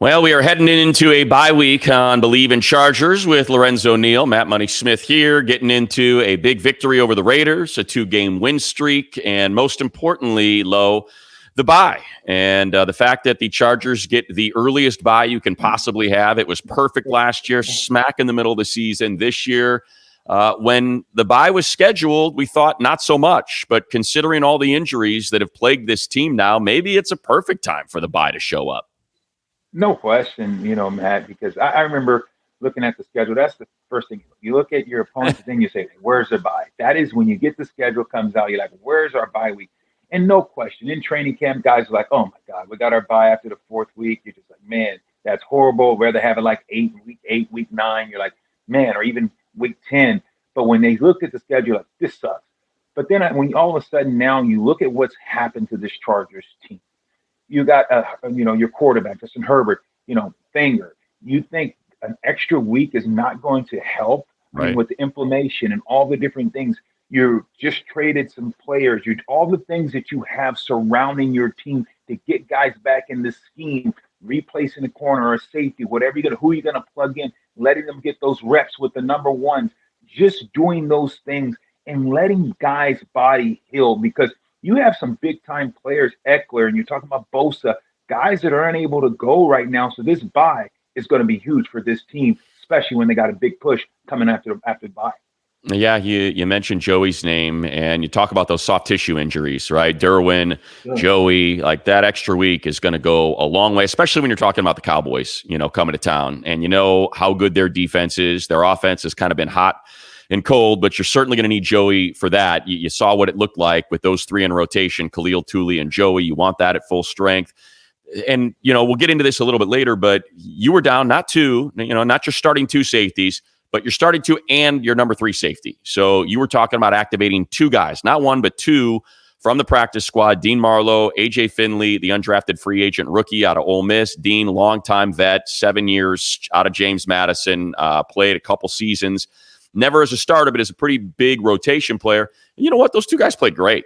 Well, we are heading into a bye week on Believe in Chargers with Lorenzo Neal, Matt Money Smith here, getting into a big victory over the Raiders, a 2-game win streak, and most importantly, the bye. And the fact that the Chargers get the earliest bye you can possibly have. It was perfect last year, smack in the middle of the season. This year, when the bye was scheduled, we thought not so much. But considering all the injuries that have plagued this team now, maybe it's a perfect time for the bye to show up. No question, Matt, because I remember looking at the schedule. That's the first thing. You look at your opponent's thing, you say, where's the bye? That is when you get the schedule comes out, you're like, where's our bye week? And no question, in training camp, guys are like, oh, my God, we got our bye after the 4th week. You're just like, man, that's horrible. I'd rather have it like week 8, week 9. You're like, man, or even week 10. But when they looked at the schedule, like, this sucks. But then when all of a sudden now you look at what's happened to this Chargers team. You got, your quarterback, Justin Herbert, Finger. You think an extra week is not going to help? Right. I mean, with the inflammation and all the different things. You just traded some players. All the things that you have surrounding your team to get guys back in the scheme, replacing the corner or safety, whatever who you're gonna plug in, letting them get those reps with the number ones, just doing those things and letting guys' body heal, because you have some big time players, Eckler, and you're talking about Bosa, guys that are unable to go right now. So this bye is going to be huge for this team, especially when they got a big push coming after the bye. Yeah, you mentioned Joey's name, and you talk about those soft tissue injuries, right? Derwin, Sure. Joey, like that extra week is going to go a long way, especially when you're talking about the Cowboys, coming to town. And you know how good their defense is. Their offense has kind of been hot and cold, but you're certainly going to need Joey for that. You saw what it looked like with those 3 in rotation, Khalil, Tooley, and Joey. You want that at full strength. And, we'll get into this a little bit later, but you were down not your starting 2 safeties, but you're starting 2 and your number 3 safety. So you were talking about activating 2 guys, not 1, but 2 from the practice squad. Dean Marlowe, AJ Finley, the undrafted free agent rookie out of Ole Miss. Dean, longtime vet, 7 years out of James Madison, played a couple seasons. Never as a starter, but as a pretty big rotation player. And you know what? Those 2 guys played great.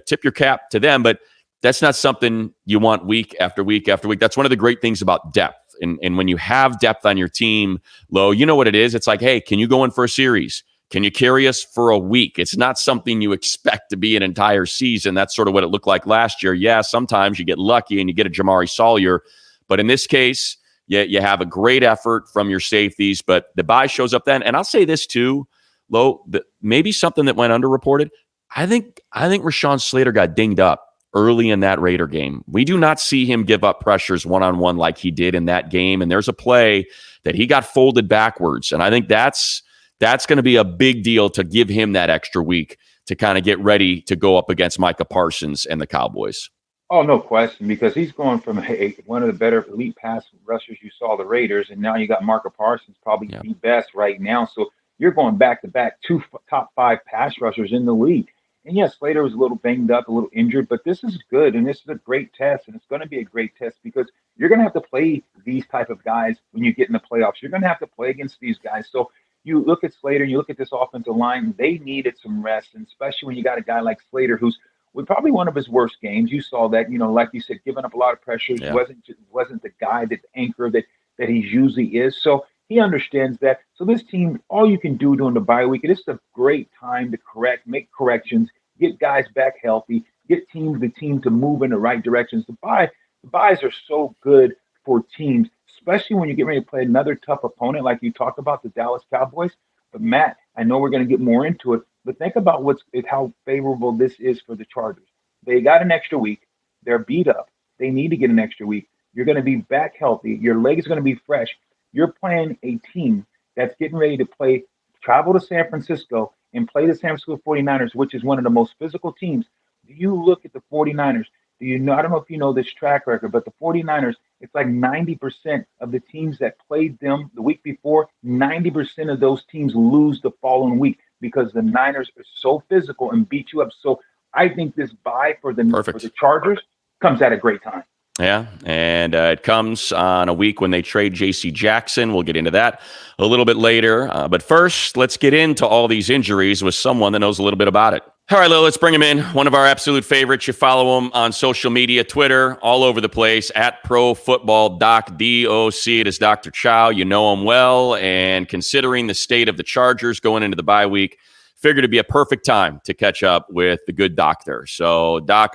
Tip your cap to them, but that's not something you want week after week after week. That's one of the great things about depth. And when you have depth on your team, Lo, you know what it is? It's like, hey, can you go in for a series? Can you carry us for a week? It's not something you expect to be an entire season. That's sort of what it looked like last year. Yeah, sometimes you get lucky and you get a Jamari Sawyer. But in this case, you have a great effort from your safeties, but the bye shows up then. And I'll say this too, Lo, maybe something that went underreported. I think Rashawn Slater got dinged up early in that Raider game. We do not see him give up pressures one-on-one like he did in that game. And there's a play that he got folded backwards. And I think that's going to be a big deal to give him that extra week to kind of get ready to go up against Micah Parsons and the Cowboys. Oh, no question, because he's going from one of the better elite pass rushers you saw, the Raiders, and now you got Micah Parsons, probably the best right now. So you're going back-to-back 2 top 5 pass rushers in the league. And yes, Slater was a little banged up, a little injured, but this is good, and this is a great test, and it's going to be a great test because you're going to have to play these type of guys when you get in the playoffs. You're going to have to play against these guys. So you look at Slater, and you look at this offensive line, they needed some rest, and especially when you got a guy like Slater who's with probably one of his worst games. You saw that, like you said, giving up a lot of pressure. Yeah. Wasn't the guy, the anchor that he usually is. So he understands that. So this team, all you can do during the bye week, it's a great time to make corrections, get guys back healthy, get the team to move in the right directions. The buys are so good for teams, especially when you get ready to play another tough opponent like you talked about, the Dallas Cowboys. But Matt, I know we're going to get more into it, but think about how favorable this is for the Chargers. They got an extra week. They're beat up. They need to get an extra week. You're going to be back healthy. Your leg is going to be fresh. You're playing a team that's getting ready to travel to San Francisco and play the San Francisco 49ers, which is one of the most physical teams. Do you look at the 49ers? I don't know if you know this track record, but the 49ers, it's like 90% of the teams that played them the week before, 90% of those teams lose the following week because the Niners are so physical and beat you up. So I think this bye for the Chargers comes at a great time. Yeah, and it comes on a week when they trade J.C. Jackson. We'll get into that a little bit later. But first, let's get into all these injuries with someone that knows a little bit about it. All right, Lil, let's bring him in. One of our absolute favorites. You follow him on social media, Twitter, all over the place, at Pro Football Doc, D-O-C. It is Dr. Chao. You know him well. And considering the state of the Chargers going into the bye week, figured it'd be a perfect time to catch up with the good doctor. So, Doc,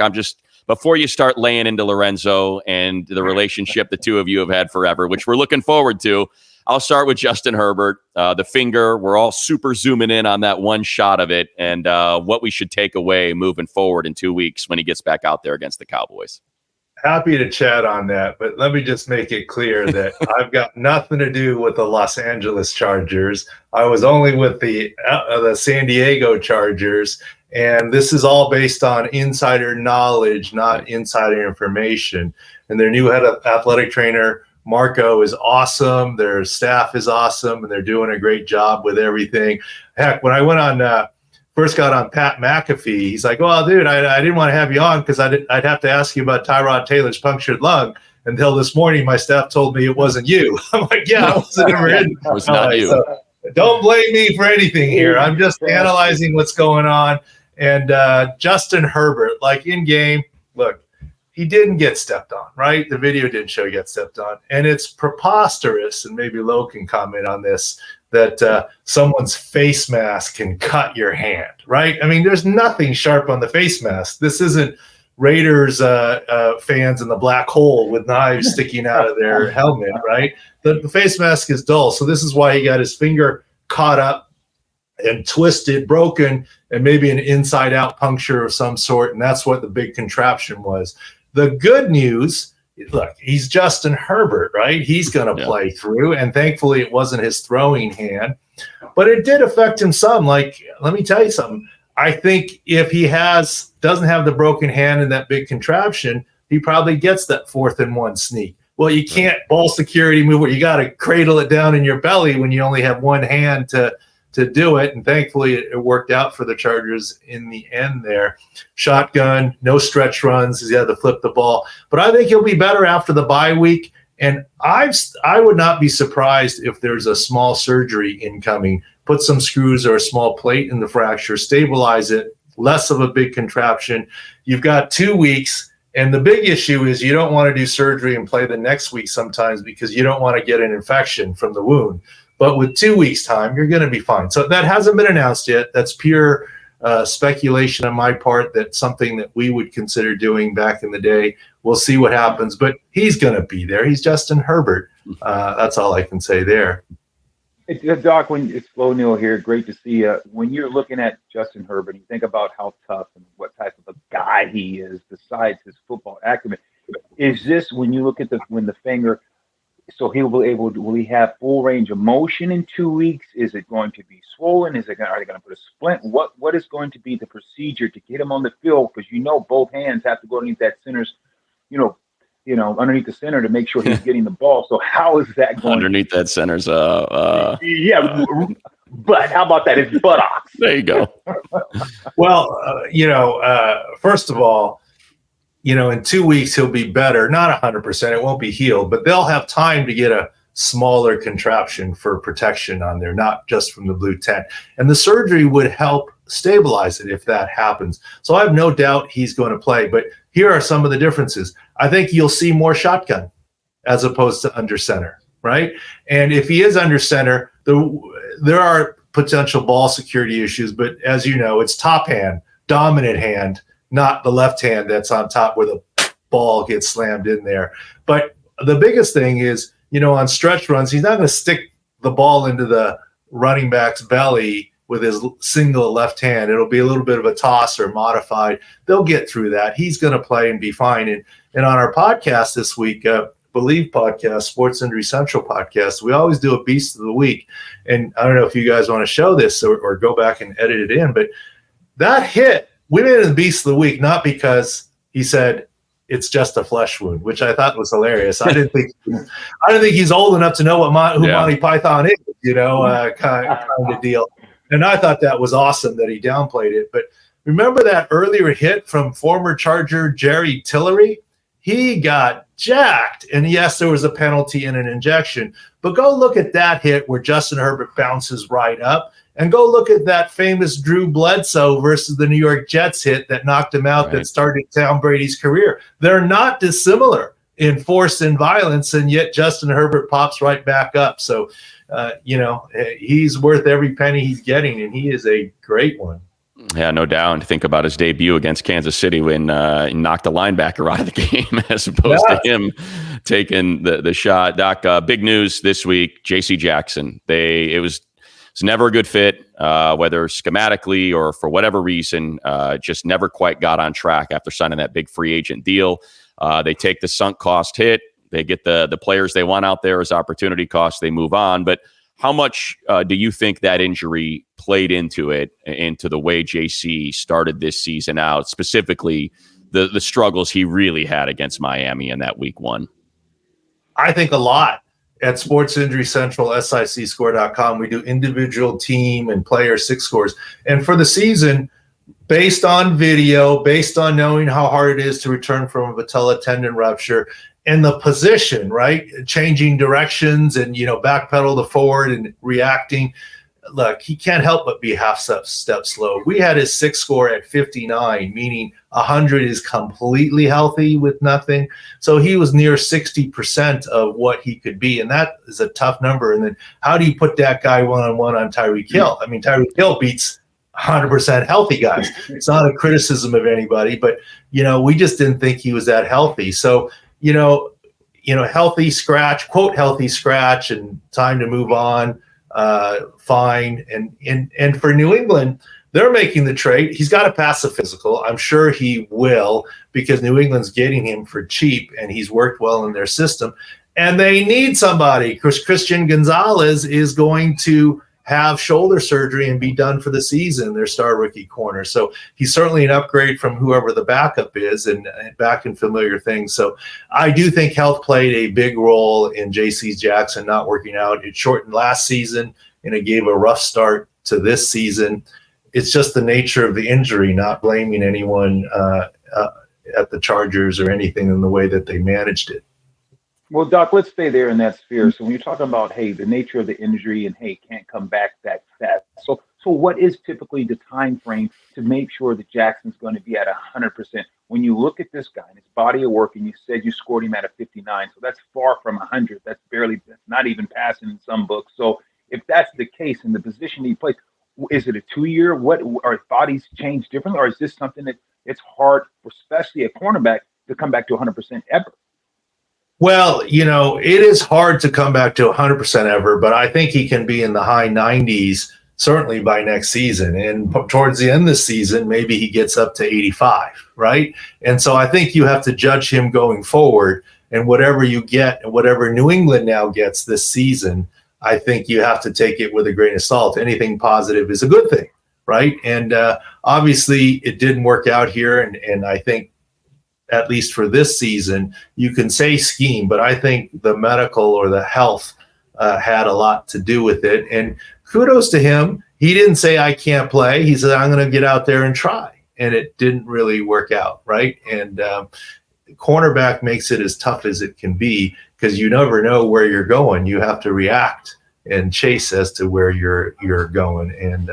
before you start laying into Lorenzo and the relationship the two of you have had forever, which we're looking forward to, I'll start with Justin Herbert. The finger, we're all super zooming in on that one shot of it and what we should take away moving forward in 2 weeks when he gets back out there against the Cowboys. Happy to chat on that, but let me just make it clear that I've got nothing to do with the Los Angeles Chargers. I was only with the San Diego Chargers, and this is all based on insider knowledge, not insider information. And their new head of athletic trainer, Marco, is awesome. Their staff is awesome, and they're doing a great job with everything. Heck, when I went on first got on Pat McAfee, he's like, "Well, dude, I didn't want to have you on because I'd have to ask you about Tyrod Taylor's punctured lung." Until this morning, my staff told me it wasn't you. I'm like, "Yeah, I wasn't ever in." It was not you. So don't blame me for anything here. I'm just analyzing what's going on. And Justin Herbert, like in game, look, he didn't get stepped on, right? The video didn't show he got stepped on. And it's preposterous, and maybe Lo can comment on this, that someone's face mask can cut your hand, right? I mean, there's nothing sharp on the face mask. This isn't Raiders fans in the black hole with knives sticking out of their helmet, right? The face mask is dull. So this is why he got his finger caught up and twisted, broken, and maybe an inside-out puncture of some sort. And that's what the big contraption was. The good news, look, he's Justin Herbert, right? He's going to play through, and thankfully it wasn't his throwing hand. But it did affect him some. Like, let me tell you something. I think if he doesn't have the broken hand and that big contraption, he probably gets that 4th and 1 sneak. Well, you can't ball security move it. You got to cradle it down in your belly when you only have one hand to do it. And thankfully it worked out for the Chargers in the end there. Shotgun, no stretch runs. He had to flip the ball. But I think he'll be better after the bye week. And I would not be surprised if there's a small surgery incoming. Put some screws or a small plate in the fracture, stabilize it, less of a big contraption. You've got 2 weeks. And the big issue is you don't want to do surgery and play the next week sometimes because you don't want to get an infection from the wound. But with 2 weeks' time, you're going to be fine. So that hasn't been announced yet. That's pure speculation on my part. That's something that we would consider doing back in the day. We'll see what happens. But he's going to be there. He's Justin Herbert. That's all I can say there. Doc, when it's Lo Neal here, great to see you. When you're looking at Justin Herbert, you think about how tough and what type of a guy he is besides his football acumen. Is this, when you look at the finger, so will he have full range of motion in 2 weeks? Is it going to be swollen? Are they going to put a splint? What is going to be the procedure to get him on the field? Because both hands have to go underneath that center's, underneath the center to make sure he's getting the ball. So how is that going? Underneath that center's yeah, but how about that? It's buttocks. There you go. Well, first of all, in 2 weeks, he'll be better. Not 100%. It won't be healed, but they'll have time to get a smaller contraption for protection on there, not just from the blue tent. And the surgery would help stabilize it if that happens. So I have no doubt he's going to play. But here are some of the differences. I think you'll see more shotgun as opposed to under center, right? And if he is under center, there are potential ball security issues. But as you know, it's top hand, dominant hand, not the left hand that's on top where the ball gets slammed in there. But the biggest thing is, on stretch runs, he's not going to stick the ball into the running back's belly with his single left hand. It'll be a little bit of a toss or modified. They'll get through that. He's going to play and be fine. And on our podcast this week, Believe podcast, Sports Injury Central podcast, we always do a Beast of the Week. And I don't know if you guys want to show this or go back and edit it in, but that hit, we made it the Beast of the Week, not because he said it's just a flesh wound, which I thought was hilarious. I didn't think he's old enough to know who Monty Python is, kind of deal. And I thought that was awesome that he downplayed it. But remember that earlier hit from former Charger Jerry Tillery? He got jacked. And yes, there was a penalty and an injection. But go look at that hit where Justin Herbert bounces right up. And go look at that famous Drew Bledsoe versus the New York Jets hit that knocked him out, that started Tom Brady's career. They're not dissimilar in force and violence, and yet Justin Herbert pops right back up. So, he's worth every penny he's getting, and he is a great one. Yeah, no doubt. And think about his debut against Kansas City when he knocked a linebacker out of the game as opposed to him taking the shot. Doc, big news this week, J.C. Jackson. It's never a good fit, whether schematically or for whatever reason, just never quite got on track after signing that big free agent deal. They take the sunk cost hit. They get the players they want out there as opportunity costs. They move on. But how much do you think that injury played into the way JC started this season out, specifically the struggles he really had against Miami in that week 1? I think a lot. At Sports Injury Central, SICScore.com, we do individual, team, and player 6 scores. And for the season, based on video, based on knowing how hard it is to return from a patella tendon rupture, and the position, right? Changing directions and, backpedal to forward and reacting. Look, he can't help but be half step slow. We had his 6 score at 59, meaning 100 is completely healthy with nothing. So he was near 60% of what he could be. And that is a tough number. And then how do you put that guy one-on-one on Tyreek Hill? I mean, Tyreek Hill beats 100% healthy guys. It's not a criticism of anybody, but, we just didn't think he was that healthy. So, healthy scratch, quote, healthy scratch, and time to move on. Fine. And for New England, they're making the trade. He's got to pass the physical. I'm sure he will, because New England's getting him for cheap and he's worked well in their system. And they need somebody. Christian Gonzalez is going to have shoulder surgery and be done for the season, their star rookie corner. So he's certainly an upgrade from whoever the backup is, and back in familiar things. So I do think health played a big role in J.C. Jackson not working out. It shortened last season, and it gave a rough start to this season. It's just the nature of the injury, not blaming anyone at the Chargers or anything in the way that they managed it. Well, Doc, let's stay there in that sphere. So when you're talking about, hey, the nature of the injury and, hey, can't come back that fast. So what is typically the time frame to make sure that Jackson's going to be at 100%? When you look at this guy and his body of work, and you said you scored him at a 59, so that's far from 100. That's not even passing in some books. So if that's the case in the position he plays, is it a 2-year? What are bodies change differently, or is this something that it's hard, especially a cornerback, to come back to 100% ever? Well, it is hard to come back to 100% ever, but I think he can be in the high 90s, certainly by next season. And towards the end of the season, maybe he gets up to 85, right? And so I think you have to judge him going forward, and whatever you get and whatever New England now gets this season, I think you have to take it with a grain of salt. Anything positive is a good thing, right? And obviously it didn't work out here, and I think, at least for this season, you can say scheme, but I think the medical or the health had a lot to do with it. And kudos to him. He didn't say, I can't play. He said, I'm going to get out there and try. And it didn't really work out, right? And cornerback makes it as tough as it can be, because you never know where you're going. You have to react and chase as to where you're going. And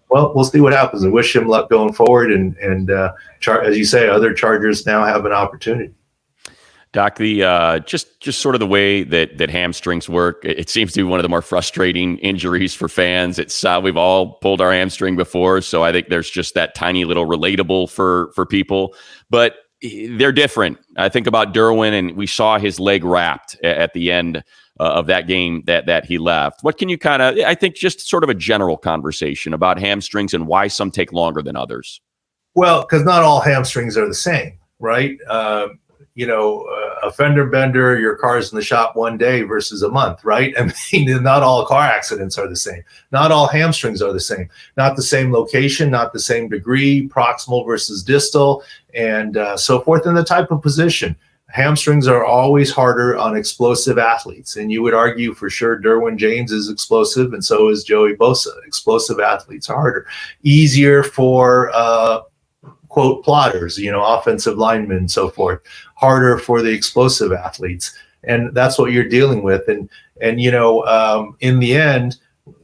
well, we'll see what happens. I wish him luck going forward. And as you say, other Chargers now have an opportunity. Doc, the just sort of the way that hamstrings work, it seems to be one of the more frustrating injuries for fans. It's we've all pulled our hamstring before, so I think there's just that tiny little relatable for people. But they're different. I think about Derwin, and we saw his leg wrapped at the end of that game that he left. What can you I think just sort of a general conversation about hamstrings and why some take longer than others? Well, because not all hamstrings are the same, right? A fender bender, your car's in the shop one day versus a month, right? I mean, not all car accidents are the same. Not all hamstrings are the same. Not the same location, not the same degree, proximal versus distal, and so forth, in the type of position. Hamstrings are always harder on explosive athletes, and you would argue for sure Derwin James is explosive, and so is Joey Bosa. Explosive athletes are harder. Easier for quote plotters, offensive linemen and so forth. Harder for the explosive athletes, and that's what you're dealing with. And in the end,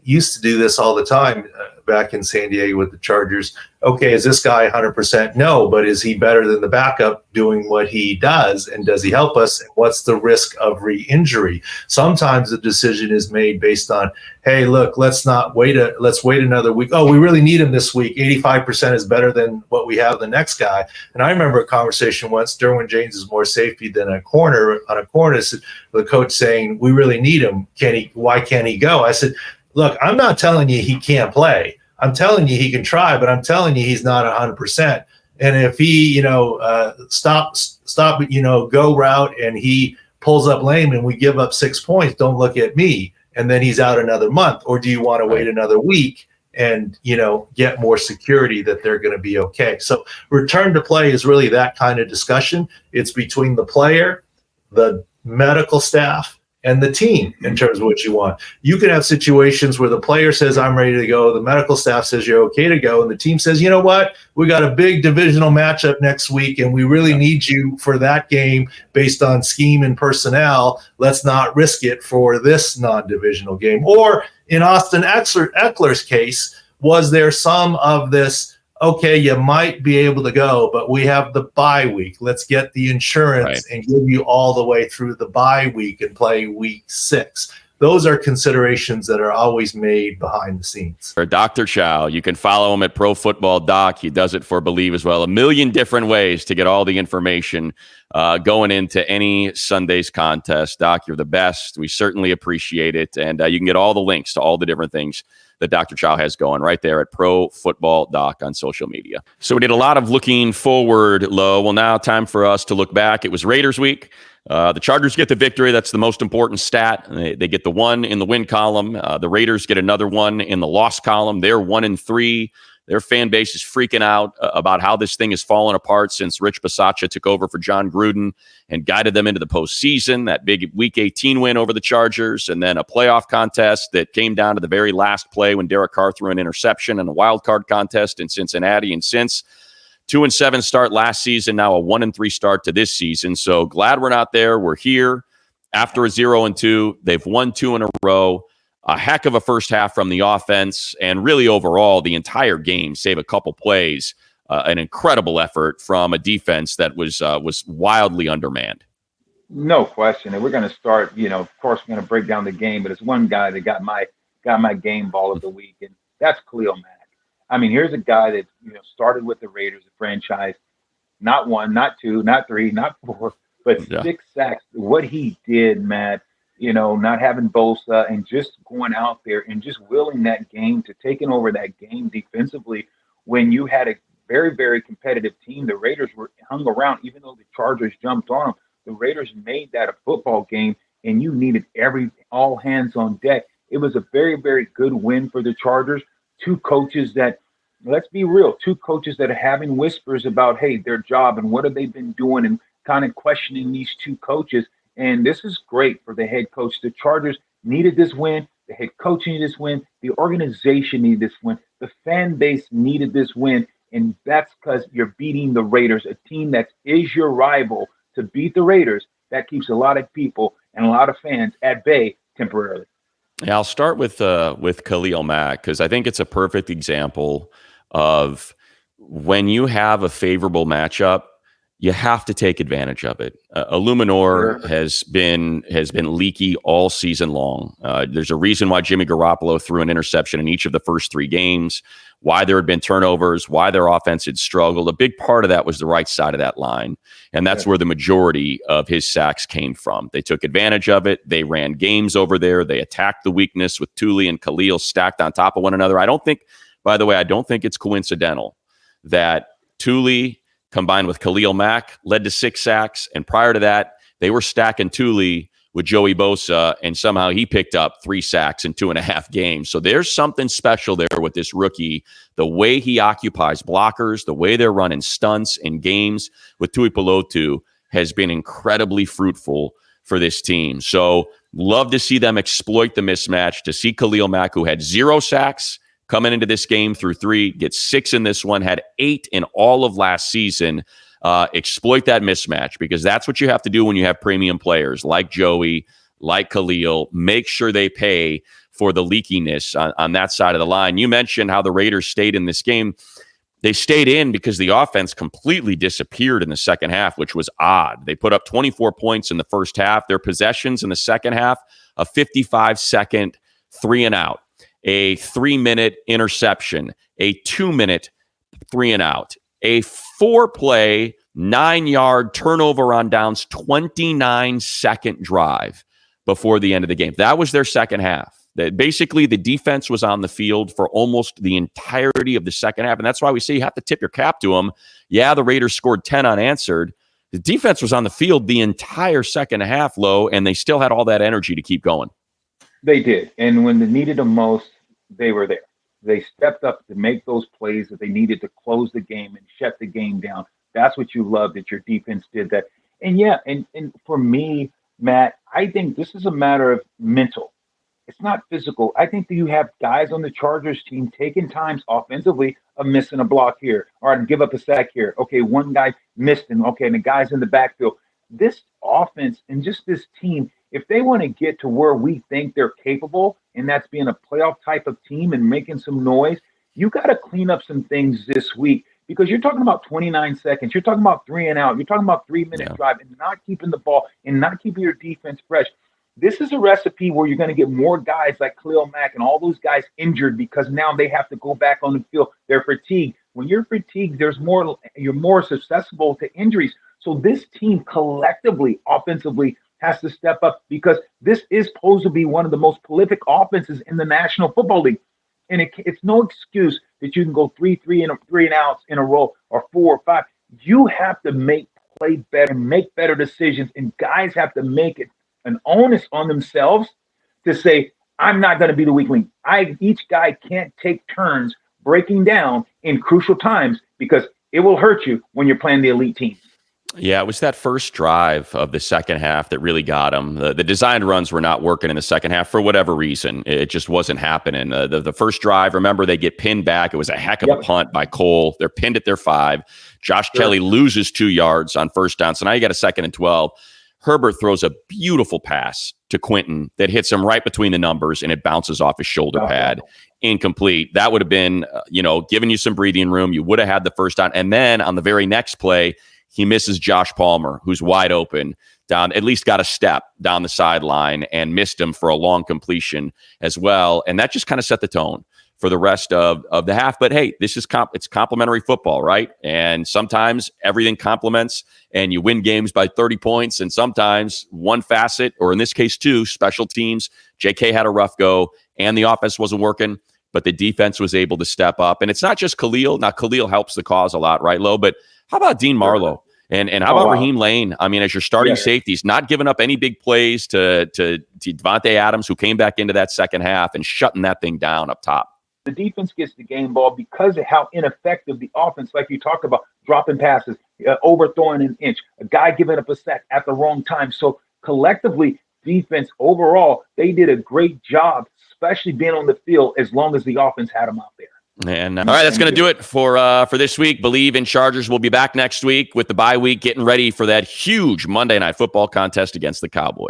used to do this all the time back in San Diego with the Chargers. Okay, is this guy 100%? No, but is he better than the backup doing what he does? And does he help us? And what's the risk of re-injury? Sometimes the decision is made based on, hey, look, let's wait another week. Oh, we really need him this week. 85% is better than what we have the next guy. And I remember a conversation once, Derwin James is more safety than a corner. On a corner, the coach saying, we really need him. Why can't he go? I said, look, I'm not telling you he can't play. I'm telling you he can try, but I'm telling you he's not 100%. And if he, stop, go route and he pulls up lame and we give up 6 points, don't look at me. And then he's out another month. Or do you want to wait another week and, get more security that they're going to be okay? So return to play is really that kind of discussion. It's between the player, the medical staff, and the team in terms of what you want. You can have situations where the player says, I'm ready to go. The medical staff says you're okay to go. And the team says, you know what? We got a big divisional matchup next week, and we really need you for that game based on scheme and personnel. Let's not risk it for this non-divisional game. Or in Austin Eckler's case, was there some of this, okay, you might be able to go, but we have the bye week. Let's get the insurance and give you all the way through the bye week and play week 6. Those are considerations that are always made behind the scenes. For Dr. Chao, you can follow him at Pro Football Doc. He does it for Believe as well. A million different ways to get all the information going into any Sunday's contest. Doc, you're the best. We certainly appreciate it. And you can get all the links to all the different things that Dr. Chao has going right there at Pro Football Doc on social media. So we did a lot of looking forward, Lo. Well, now time for us to look back. It was Raiders week. The Chargers get the victory. That's the most important stat. They get the 1 in the win column. The Raiders get another 1 in the loss column. They're 1-3. Their fan base is freaking out about how this thing has fallen apart since Rich Bisaccia took over for John Gruden and guided them into the postseason. That big Week 18 win over the Chargers, and then a playoff contest that came down to the very last play when Derek Carr threw an interception, and a wild card contest in Cincinnati. And since 2-7 start last season, now a 1-3 start to this season. So glad we're not there. We're here after a 0-2. They've won 2 in a row. A heck of a first half from the offense, and really overall the entire game, save a couple plays, an incredible effort from a defense that was wildly undermanned. No question. And we're going to start, of course, we're going to break down the game, but it's one guy that got my game ball of the week, and that's Khalil Mack. I mean, here's a guy that, started with the Raiders, the franchise, not 1, not 2, not 3, not 4, but 6 sacks. What he did, Matt, not having Bosa and just going out there and just willing that game to taking over that game defensively when you had a very, very competitive team. The Raiders were hung around, even though the Chargers jumped on them. The Raiders made that a football game, and you needed all hands on deck. It was a very, very good win for the Chargers. 2 coaches that, let's be real, 2 coaches that are having whispers about, hey, their job and what have they been doing, and kind of questioning these 2 coaches. And this is great for the head coach. The Chargers needed this win. The head coach needed this win. The organization needed this win. The fan base needed this win. And that's because you're beating the Raiders, a team that is your rival. To beat the Raiders, that keeps a lot of people and a lot of fans at bay temporarily. Yeah, I'll start with Khalil Mack, because I think it's a perfect example of when you have a favorable matchup, you have to take advantage of it. Illuminor has been leaky all season long. There's a reason why Jimmy Garoppolo threw an interception in each of the first 3 games, why there had been turnovers, why their offense had struggled. A big part of that was the right side of that line, and that's where the majority of his sacks came from. They took advantage of it. They ran games over there. They attacked the weakness with Thule and Khalil stacked on top of one another. I don't think it's coincidental that Thule combined with Khalil Mack led to 6 sacks. And prior to that, they were stacking Thule with Joey Bosa, and somehow he picked up 3 sacks in 2.5 games. So there's something special there with this rookie. The way he occupies blockers, the way they're running stunts in games with Tui Pelotu has been incredibly fruitful for this team. So love to see them exploit the mismatch, to see Khalil Mack, who had 0 sacks, coming into this game through 3, gets 6 in this one, had 8 in all of last season. Exploit that mismatch, because that's what you have to do when you have premium players like Joey, like Khalil. Make sure they pay for the leakiness on that side of the line. You mentioned how the Raiders stayed in this game. They stayed in because the offense completely disappeared in the second half, which was odd. They put up 24 points in the first half. Their possessions in the second half, a 55-second 3-and-out, a 3-minute interception, a 2-minute 3-and-out, a 4-play, 9-yard turnover on downs, 29-second drive before the end of the game. That was their second half. Basically, the defense was on the field for almost the entirety of the second half, and that's why we say you have to tip your cap to them. Yeah, the Raiders scored 10 unanswered. The defense was on the field the entire second half, Low, and they still had all that energy to keep going. They did, and when they needed them most, they were there. They stepped up to make those plays that they needed to close the game and shut the game down. That's what you love, that your defense did that. And yeah, and for me, Matt, I think this is a matter of mental. It's not physical. I think that you have guys on the Chargers team taking times offensively of missing a block here or to give up a sack here. Okay, one guy missed him. Okay, and the guy's in the backfield. This offense and just this team, if they want to get to where we think they're capable, and that's being a playoff type of team and making some noise, you got to clean up some things this week, because you're talking about 29 seconds. You're talking about 3-and-out. You're talking about 3-minute drive and not keeping the ball and not keeping your defense fresh. This is a recipe where you're going to get more guys like Khalil Mack and all those guys injured because now they have to go back on the field. They're fatigued. When you're fatigued, you're more susceptible to injuries. So this team collectively, offensively, has to step up, because this is supposed to be one of the most prolific offenses in the National Football League. And it's no excuse that you can go 3-and-outs in a row or 4 or 5. You have to play better, make better decisions, and guys have to make it an onus on themselves to say, I'm not going to be the weak link. Each guy can't take turns breaking down in crucial times, because it will hurt you when you're playing the elite team. Yeah, it was that first drive of the second half that really got them. The designed runs were not working in the second half for whatever reason. It just wasn't happening. The first drive, remember, they get pinned back. It was a heck of a punt by Cole. They're pinned at their 5. Josh Kelly loses 2 yards on first down. So now you got a 2nd and 12. Herbert throws a beautiful pass to Quentin that hits him right between the numbers, and it bounces off his shoulder pad. Incomplete. That would have been, giving you some breathing room. You would have had the first down. And then on the very next play, he misses Josh Palmer, who's wide open down, at least got a step down the sideline, and missed him for a long completion as well. And that just kind of set the tone for the rest of the half. But hey, this is it's complimentary football, right? And sometimes everything complements and you win games by 30 points. And sometimes one facet, or in this case, 2, special teams. JK had a rough go and the offense wasn't working, but the defense was able to step up. And it's not just Khalil. Now, Khalil helps the cause a lot, right, Lo? But how about Dean Marlowe? And how about Raheem Lane? I mean, as your starting safeties, not giving up any big plays to Devontae Adams, who came back into that second half and shutting that thing down up top. The defense gets the game ball because of how ineffective the offense, like you talked about, dropping passes, overthrowing an inch, a guy giving up a sack at the wrong time. So collectively, defense overall, they did a great job, especially being on the field as long as the offense had them out there. And all right, that's going to do it for this week. Believe in Chargers. We'll be back next week with the bye week, getting ready for that huge Monday Night Football contest against the Cowboys.